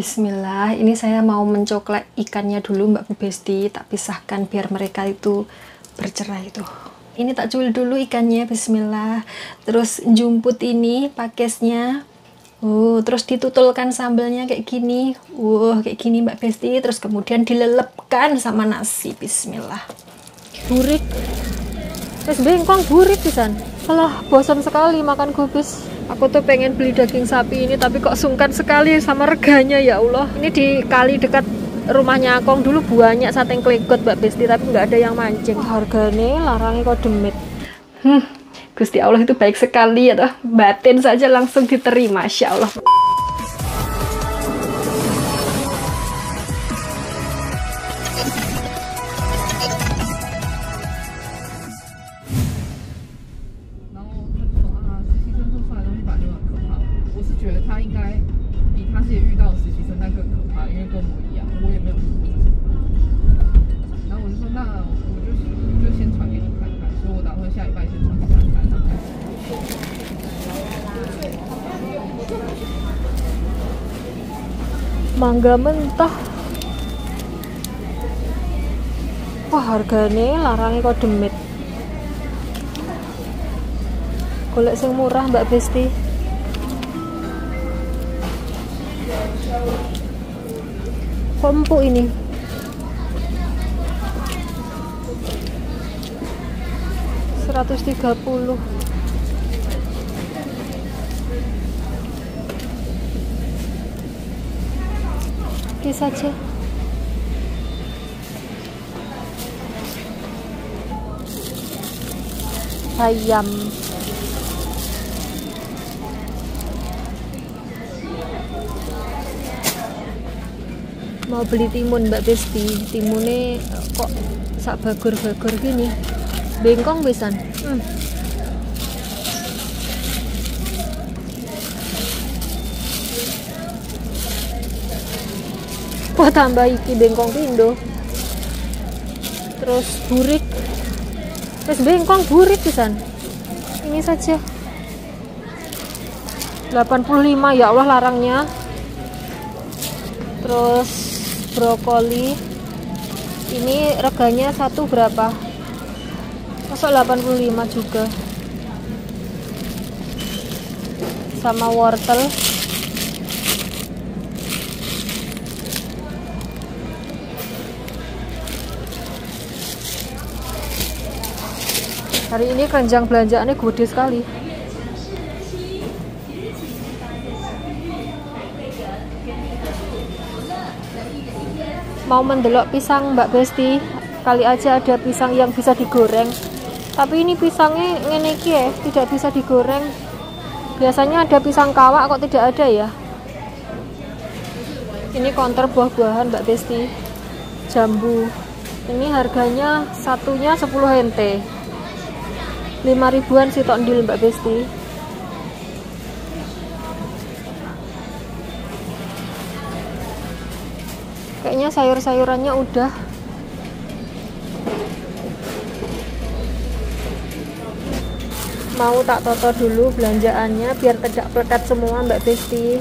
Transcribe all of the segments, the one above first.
Bismillah, ini saya mau mencoklek ikannya dulu Mbak Bu Besti, tak pisahkan biar mereka itu bercerai itu. Ini tak cuil dulu ikannya, bismillah. Terus jumput ini pakesnya. Terus ditutulkan sambelnya kayak gini. Kayak gini Mbak Besti, terus kemudian dilelepkan sama nasi, bismillah. Burik. Terus bengkong burik pisan. Alah, bosan sekali makan gubis. Aku tuh pengen beli daging sapi ini, tapi kok sungkan sekali sama reganya, ya Allah. Ini di kali dekat rumahnya Akong dulu banyak sateng klegot Mbak Besti, tapi nggak ada yang mancing. Harganya larangnya kok demit. Gusti Allah itu baik sekali ya toh. Batin saja langsung diterima, Masya Allah. Mangga mentah. Wah, harganya larangnya kok demit. Golek sing murah Mbak Besti. Kok empuk ini? $130. Oke saja. Ayam. Mau beli timun Mbak Besti. Timunnya kok sak bagur-bagur gini. Bengkong besan. Wah, tambah iki bengkong pindo. Terus burik. Terus bengkong burik pisan. Ini saja. 85, ya Allah larangnya. Terus brokoli. Ini reganya satu berapa? Masuk 85 juga. Sama wortel. Hari ini keranjang belanjaannya gede sekali. Mau mendelok pisang Mbak Besti, kali aja ada pisang yang bisa digoreng. Tapi ini pisangnya ngene iki ya, tidak bisa digoreng. Biasanya ada pisang kawak, kok tidak ada ya. Ini konter buah-buahan Mbak Besti. Jambu. Ini harganya satunya 10 ente. 5 ribuan sih tok ndil Mbak Besti. Kayaknya sayur-sayurannya udah. Mau tak toto dulu belanjaannya biar tidak plekat semua Mbak Besti.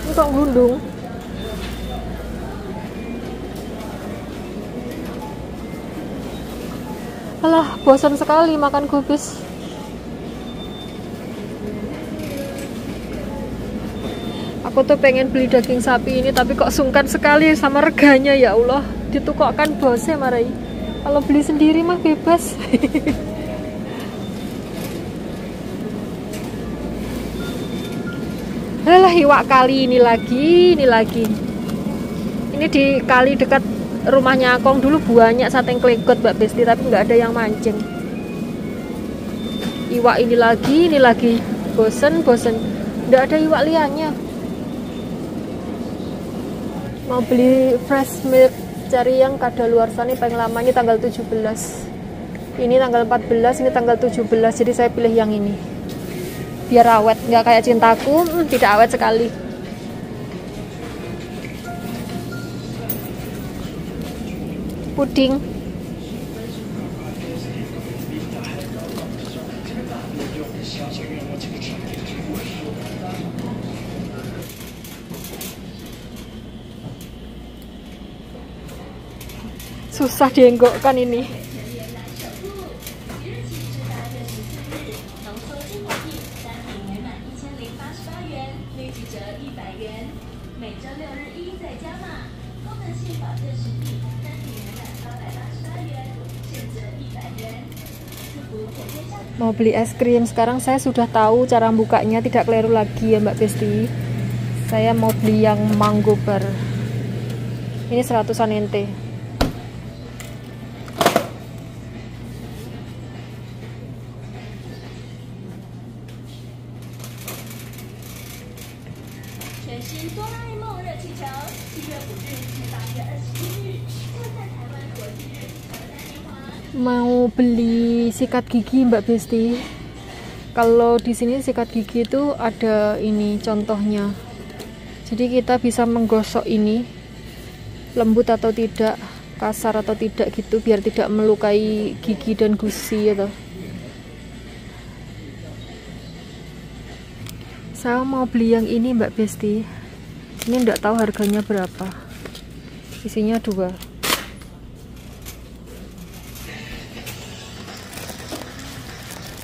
Ini kok gundung? Alah, bosan sekali makan gubis. Aku tuh pengen beli daging sapi ini, tapi kok sungkan sekali sama reganya, ya Allah. Ditukokkan bosnya marai. Kalau beli sendiri mah bebas. Alah, iwak kali ini lagi. Ini di kali dekat rumahnya Akong dulu banyak sateng klegot Mbak Besti, tapi nggak ada yang mancing. Iwak ini lagi. Bosen. Nggak ada iwak liannya. Mau beli fresh milk, cari yang kadaluarsa nih paling lama ini tanggal 17. Ini tanggal 14, ini tanggal 17. Jadi saya pilih yang ini. Biar awet, nggak kayak cintaku, tidak awet sekali. Puding. Susah dienggokkan ini. Mau beli es krim, sekarang saya sudah tahu cara bukanya, tidak keliru lagi ya Mbak Besti. Saya mau beli yang mango bar. Ini 100-an NT. Mau beli sikat gigi Mbak Besti. Kalau di sini sikat gigi itu ada ini contohnya. Jadi kita bisa menggosok ini lembut atau tidak, kasar atau tidak gitu, biar tidak melukai gigi dan gusi gitu. Saya mau beli yang ini Mbak Besti. Ini enggak tahu harganya berapa. Isinya 2.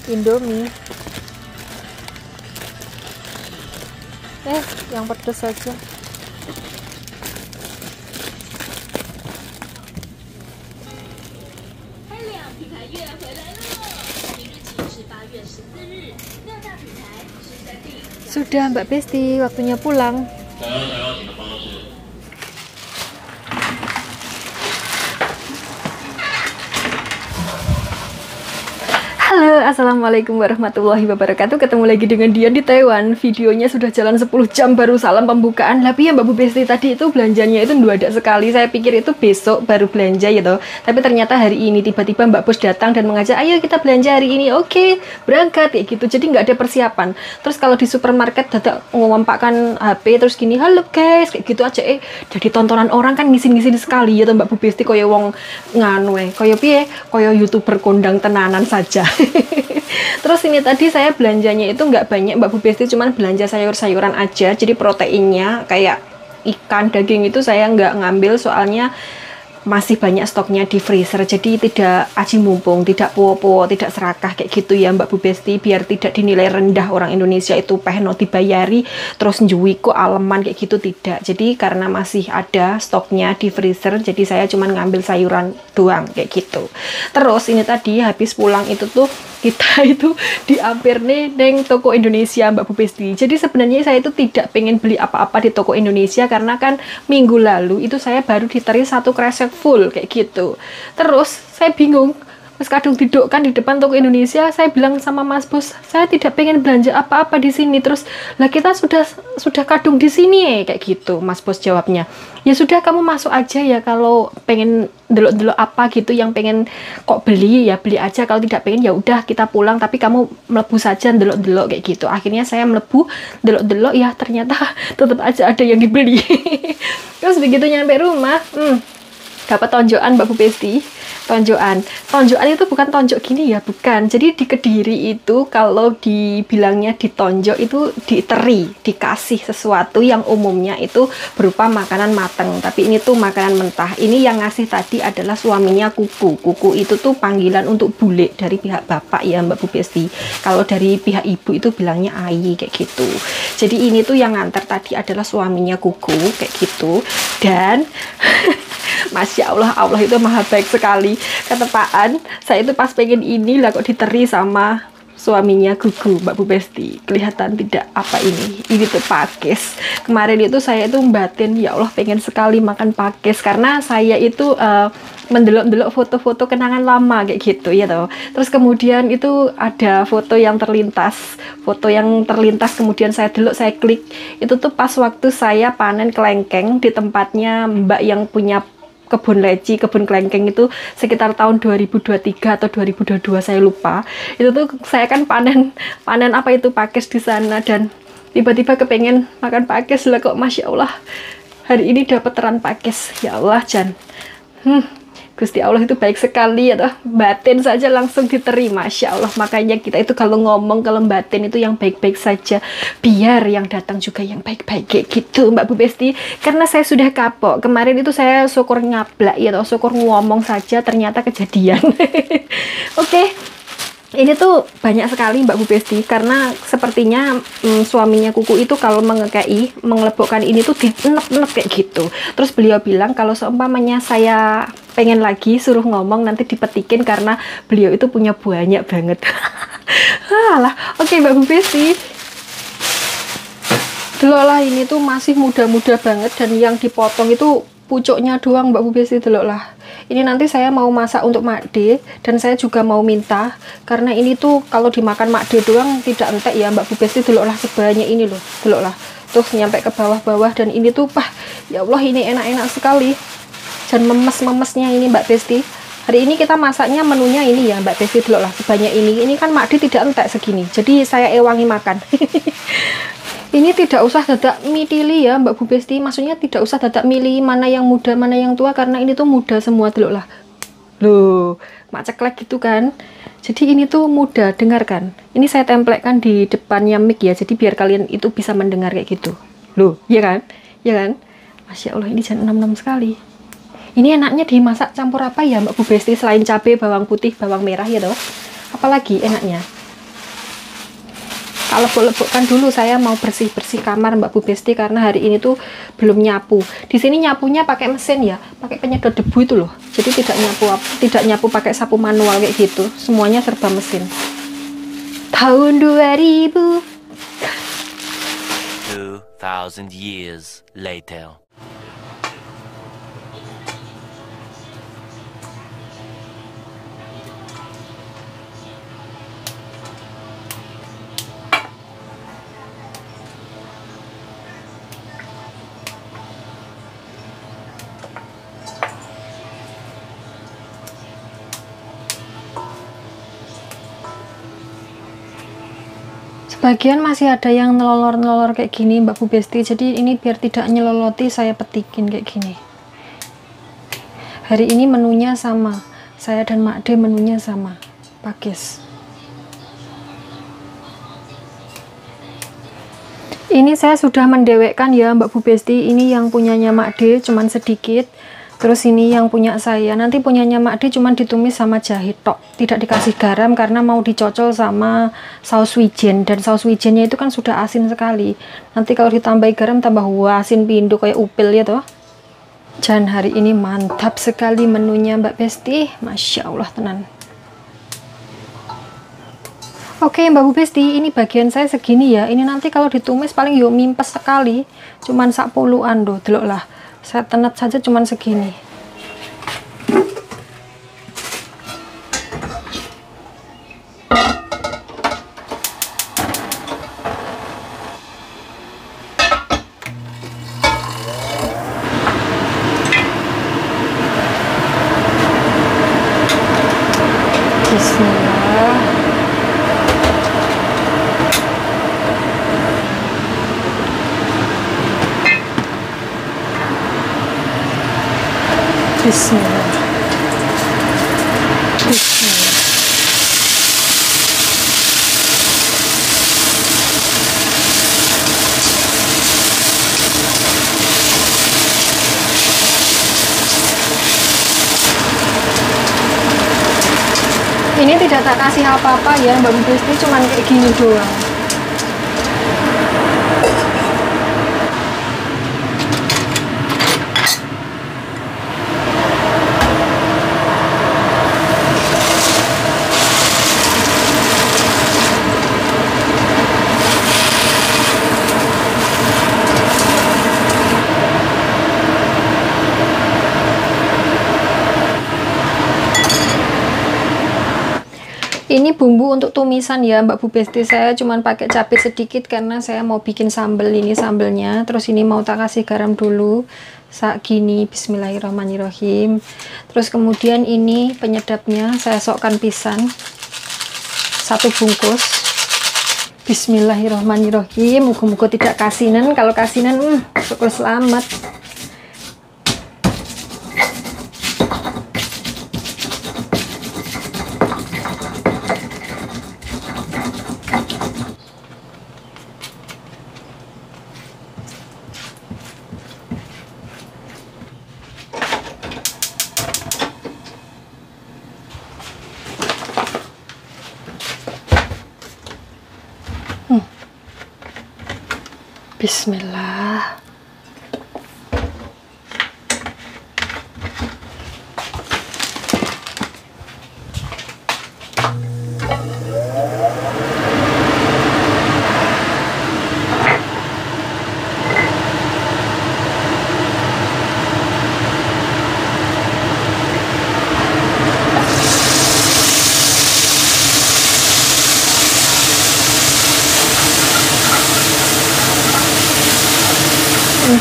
Indomie. Yang pedas saja. Sudah Mbak Besti, waktunya pulang. Halo, assalamualaikum warahmatullahi wabarakatuh. Ketemu lagi dengan Dian di Taiwan. Videonya sudah jalan 10 jam baru salam pembukaan. Tapi ya Mbak Bu Besti tadi itu belanjanya itu nduadak sekali. Saya pikir itu besok baru belanja gitu. Tapi ternyata hari ini tiba-tiba Mbak Bos datang dan mengajak, ayo kita belanja hari ini. Oke, berangkat kayak gitu. Jadi nggak ada persiapan. Terus kalau di supermarket dadak ngompakkan HP terus gini, halo guys, kayak gitu aja. Jadi tontonan orang kan ngisin-ngisin sekali ya Mbak Bu Besti, koyo wong nganu koyo piye, koyo YouTuber kondang tenanan saja. Terus ini tadi saya belanjanya itu nggak banyak Mbak Bu Besti, cuman belanja sayur-sayuran aja. Jadi proteinnya kayak ikan, daging itu saya nggak ngambil soalnya masih banyak stoknya di freezer, jadi tidak aji mumpung, tidak po-po, tidak serakah kayak gitu ya Mbak Bu Besti, biar tidak dinilai rendah orang Indonesia itu pehno dibayari terus njuwi kok aleman kayak gitu, tidak. Jadi karena masih ada stoknya di freezer, jadi saya cuman ngambil sayuran doang kayak gitu. Terus ini tadi habis pulang itu tuh kita itu diampir nih neng toko Indonesia Mbak Bu Besti. Jadi sebenarnya saya itu tidak pengen beli apa-apa di toko Indonesia karena kan minggu lalu itu saya baru diteri 1 kresek full kayak gitu. Terus saya bingung, pas kadung didukkan di depan toko Indonesia, saya bilang sama Mas Bos, saya tidak pengen belanja apa-apa di sini. Terus lah kita sudah kadung di sini kayak gitu. Mas Bos jawabnya, ya sudah kamu masuk aja ya, kalau pengen delok-delok apa gitu yang pengen kok beli ya beli aja, kalau tidak pengen ya udah kita pulang, tapi kamu melebu saja delok-delok kayak gitu. Akhirnya saya melebu delok-delok, ya ternyata tetap aja ada yang dibeli. Terus begitu nyampe rumah, dapat tonjokan Mbak Bu Besti. Tonjokan itu bukan tonjok gini ya, bukan. Jadi di Kediri itu kalau dibilangnya ditonjok itu diteri, dikasih sesuatu yang umumnya itu berupa makanan mateng, tapi ini tuh makanan mentah. Ini yang ngasih tadi adalah suaminya Kuku. Kuku itu tuh panggilan untuk bule dari pihak bapak ya Mbak Bu Besti. Kalau dari pihak ibu itu bilangnya Ayi kayak gitu. Jadi ini tuh yang nganter tadi adalah suaminya Kuku kayak gitu. Dan Masya Allah, Allah itu maha baik sekali. Ketepaan, saya itu pas pengen ini lah kok diteri sama suaminya Gugu Mbak Bu Besti. Kelihatan tidak apa ini tuh pakis. Kemarin itu saya itu batin, ya Allah pengen sekali makan pakis, karena saya itu mendelok-delok foto-foto kenangan lama kayak gitu ya toh. Terus kemudian itu ada foto yang terlintas kemudian saya delok, saya klik, itu tuh pas waktu saya panen kelengkeng di tempatnya Mbak yang punya kebun leci, kebun kelengkeng itu sekitar tahun 2023 atau 2022 saya lupa. Itu tuh saya kan panen apa itu pakis di sana, dan tiba-tiba kepengen makan pakis lah kok, Masya Allah hari ini dapat teran pakis. Ya Allah Jan, Gusti Allah itu baik sekali ya toh, batin saja langsung diterima. Masya Allah, makanya kita itu kalau ngomong, kalau batin itu yang baik-baik saja, biar yang datang juga yang baik-baik kayak gitu Mbak Bu Besti. Karena saya sudah kapok, kemarin itu saya syukur ngablak ya toh, syukur ngomong saja ternyata kejadian. Oke. Ini tuh banyak sekali Mbak Bu Besti, karena sepertinya suaminya Kuku itu kalau mengekei, mengelebokkan ini tuh dienek-enek kayak gitu. Terus beliau bilang kalau seumpamanya saya pengen lagi suruh ngomong nanti dipetikin karena beliau itu punya banyak banget. Alah, oke Mbak Bu Besti. Deloklah ini tuh masih muda-muda banget dan yang dipotong itu pucuknya doang Mbak Bu Besti, deloklah. Ini nanti saya mau masak untuk Makde dan saya juga mau minta karena ini tuh kalau dimakan Makde doang tidak entek ya Mbak Bu Besti, deloklah sebanyak ini loh, deloklah. Tuh nyampe ke bawah-bawah dan ini tuh ya Allah ini enak-enak sekali. Dan memes-memesnya ini Mbak Besti. Hari ini kita masaknya menunya ini ya Mbak Besti, deloklah sebanyak ini. Ini kan Makde tidak entek segini. Jadi saya ewangi makan. Ini tidak usah dadak milih ya Mbak Bu Besti, maksudnya tidak usah dadak milih mana yang muda mana yang tua karena ini tuh muda semua dulu lah. Loh, mak ceklek gitu kan. Jadi ini tuh muda, dengarkan. Ini saya templekkan di depannya mic ya, jadi biar kalian itu bisa mendengar kayak gitu. Loh, ya kan? Ya kan? Masya Allah, ini jangan enam-enam sekali. Ini enaknya dimasak campur apa ya Mbak Bu Besti selain cabai, bawang putih, bawang merah ya toh? Apalagi enaknya? Kalau lebokkan dulu saya mau bersih-bersih kamar Mbak Bu Besti karena hari ini tuh belum nyapu. Di sini nyapunya pakai mesin ya, pakai penyedot debu itu loh. Jadi tidak nyapu pakai sapu manual kayak gitu. Semuanya serba mesin. Tahun 2000. 2000 years later. Bagian masih ada yang nelolor-nelolor kayak gini Mbak Bu Besti, jadi ini biar tidak nyeloloti saya petikin kayak gini. Hari ini menunya sama, saya dan Makde menunya sama, pakis. Ini saya sudah mendewekkan ya Mbak Bu Besti, ini yang punyanya Makde cuman sedikit. Terus ini yang punya saya, nanti punyanya Makde cuman ditumis sama jahe tok, tidak dikasih garam karena mau dicocol sama saus wijen, dan saus wijennya itu kan sudah asin sekali. Nanti kalau ditambahi garam tambah asin pindu kayak upil ya toh. Dan hari ini mantap sekali menunya Mbak Besti, Masya Allah tenan. Oke Mbak Bu Besti, ini bagian saya segini ya. Ini nanti kalau ditumis paling yo mimpes sekali, cuman sak puluhan doh, deloklah. Saya tenet saja cuman segini. Bismillah. Bismillah. Bismillah. Ini tidak tak kasih apa-apa ya Mbak Bu Besti, cuman kayak gini doang. Ini bumbu untuk tumisan ya Mbak Bu Besti, saya cuman pakai cabai sedikit karena saya mau bikin sambal. Ini sambelnya, terus ini mau tak kasih garam dulu sak gini. Bismillahirrahmanirrahim. Terus kemudian ini penyedapnya saya sokkan pisan 1 bungkus. Bismillahirrahmanirrahim. Muga-muga tidak kasinan, kalau kasinan syukur selamat. Bismillah.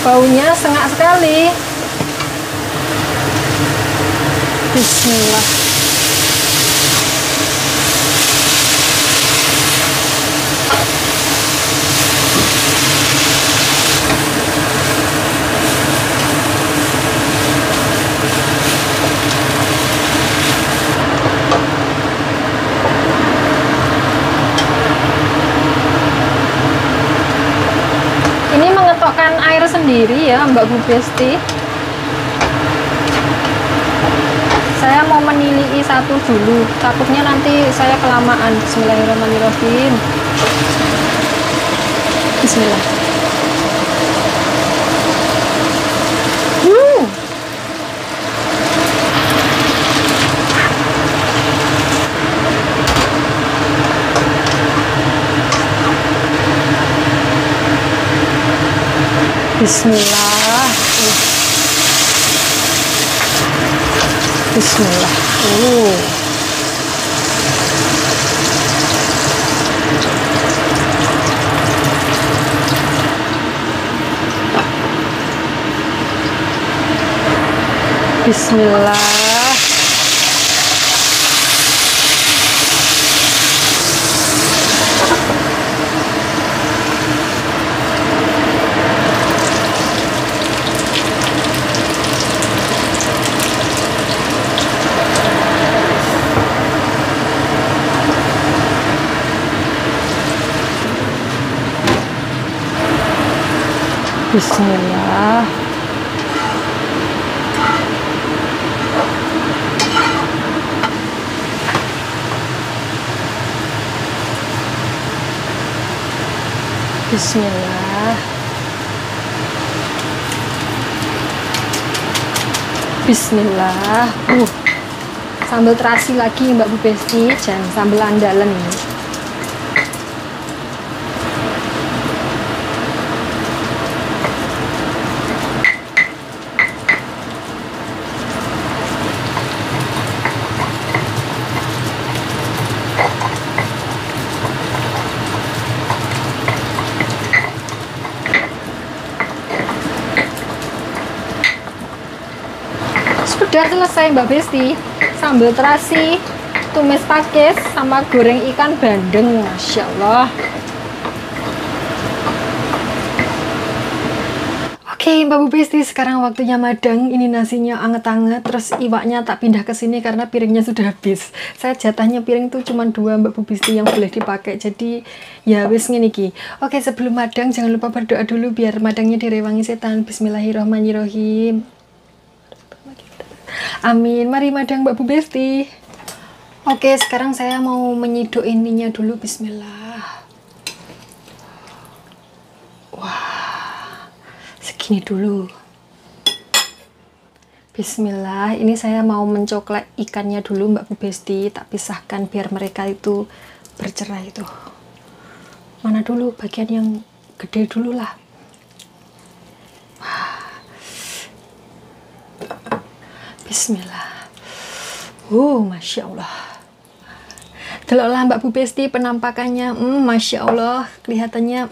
Baunya sengak sekali. Bismillah. Ini mengetokkan air sendiri ya Mbak Bu Besti. Saya mau menilai satu dulu, takutnya nanti saya kelamaan. Bismillahirrahmanirrahim. Bismillah. Bismillah. Bismillah. Bismillah. Bismillah. Bismillah. Bismillah. Sambal terasi lagi Mbak Bu Besti, jangan sambal andalan ini. Sudah selesai Mbak Besti, sambal terasi, tumis pakis, sama goreng ikan bandeng. Masya Allah. Oke Mbak Bu Besti, sekarang waktunya madang. Ini nasinya anget-anget, terus iwaknya tak pindah ke sini karena piringnya sudah habis. Saya jatahnya piring tuh cuma 2 Mbak Bu Besti yang boleh dipakai, jadi ya wis ngene iki. Oke, sebelum madang jangan lupa berdoa dulu biar madangnya direwangi setan. Bismillahirrahmanirrahim. Amin. Mari madang Mbak Bu Besti. Oke, sekarang saya mau menyiduk ininya dulu. Bismillah. Wah, segini dulu. Bismillah. Ini saya mau mencoklek ikannya dulu Mbak Bu Besti. Tak pisahkan biar mereka itu bercerai itu. Mana dulu bagian yang gede dulu lah. Bismillah. Masya Allah. Deloklah Mbak Bu Besti penampakannya. Masya Allah. Kelihatannya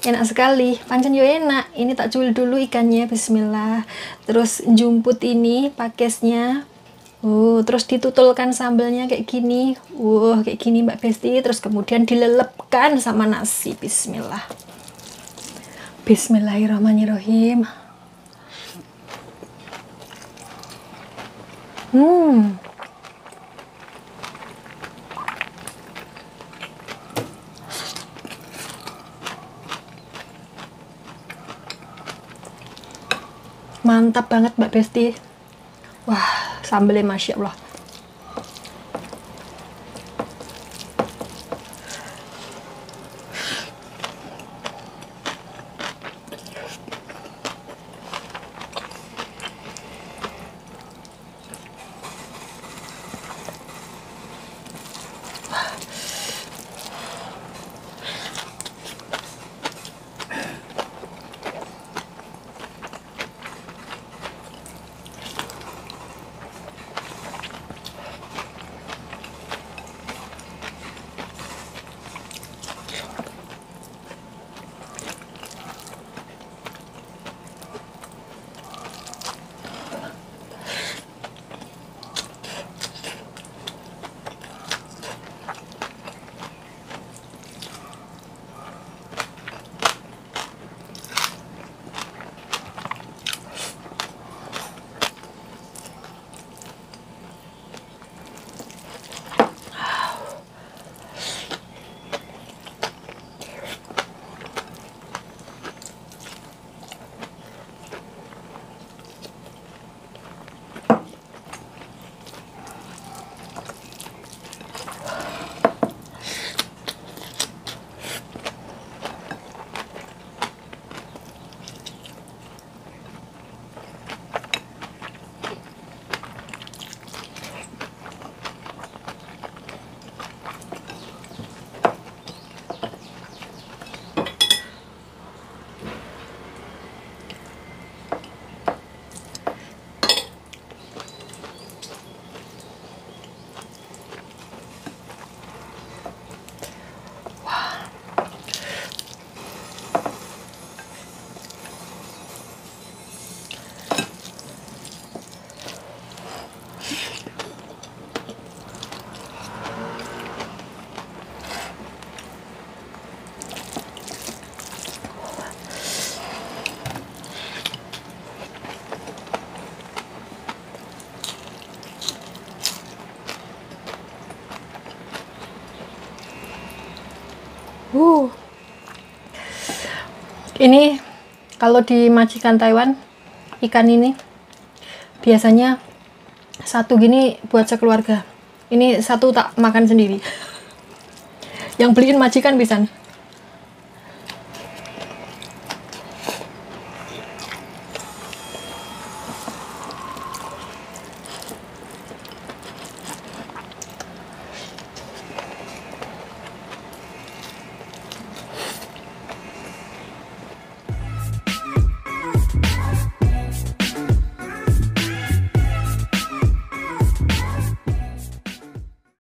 enak sekali. Pancen yo enak. Ini tak cuil dulu ikannya. Bismillah. Terus jumput ini pakisnya. Terus ditutulkan sambalnya kayak gini. Kayak gini Mbak Besti. Terus kemudian dilelepkan sama nasi. Bismillah. Bismillahirrahmanirrahim. Mantap banget Mbak Besti. Wah, sambelnya Masya Allah. Ini kalau di majikan Taiwan, ikan ini biasanya satu gini buat sekeluarga. Ini satu tak makan sendiri. Yang beliin majikan pisan.